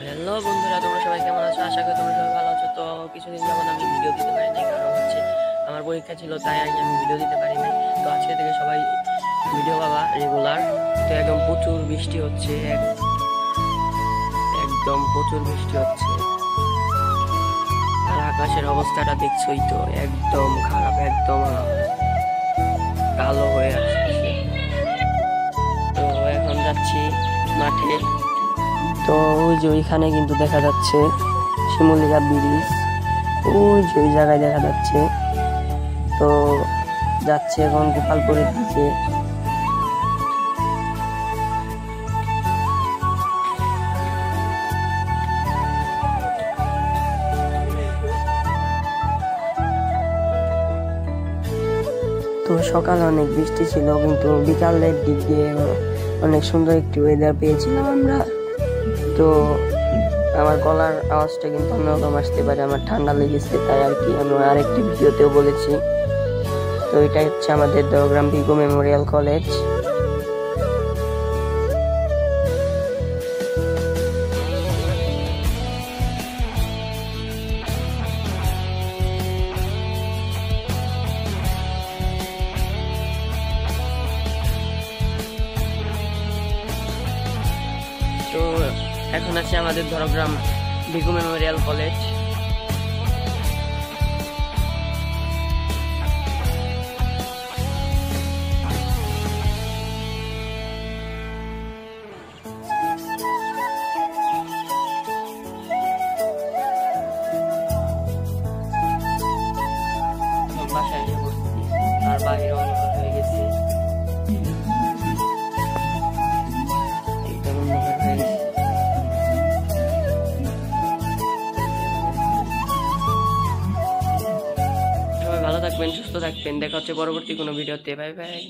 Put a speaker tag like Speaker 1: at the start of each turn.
Speaker 1: Hello বন্ধুরা, তোমরা সবাই কেমন আছো? আশা করি তোমরা সবাই ভালো আছো। তো কিছুদিন যাবত আমি ভিডিও দিতে পারি নাই, কারণ হচ্ছে আমার পরীক্ষা ছিল, তাই আর কি আমি ভিডিও দিতে পারি নাই। তো আজকে থেকে সবাই ভিডিও পাবা রেগুলার। তো একদম প্রচুর বৃষ্টি হচ্ছে, একদম প্রচুর বৃষ্টি হচ্ছে। আর আকাশের অবস্থাটা দেখছোই তো, একদম খারাপ, একদম কালো হয়ে আসছে। তো এখন যাচ্ছি মাঠে। তো ওই যে ওইখানে কিন্তু দেখা যাচ্ছে শিমুলিয়া ব্রিজ, ওই যে ওই জায়গায় দেখা যাচ্ছে। তো যাচ্ছে এখন গোপালপুরের দিকে। তো সকালে অনেক বৃষ্টি ছিল, কিন্তু বিকালের দিক দিয়ে অনেক সুন্দর একটি ওয়েদার পেয়েছিলাম আমরা। তো আমার গলার আওয়াজটা কিন্তু অন্যরকম আসতে পারে, আমার ঠান্ডা লেগেছে, তাই আর কি আমি আরেকটি ভিডিওতেও বলেছি। তো এটা হচ্ছে আমাদের দহগ্রাম ভিগো মেমোরিয়াল কলেজ। তো এখন আছে আমাদের দহগ্রাম ভিগো মেমোরিয়াল কলেজ। বাসায় এসে বসছি, আর বাইরে অন্ধকার হয়ে গেছে, একদম অন্ধকার হয়ে গেছে। সবাই ভালো থাকবেন, সুস্থ থাকবেন, দেখা হচ্ছে পরবর্তী কোনো ভিডিওতে। Bye bye.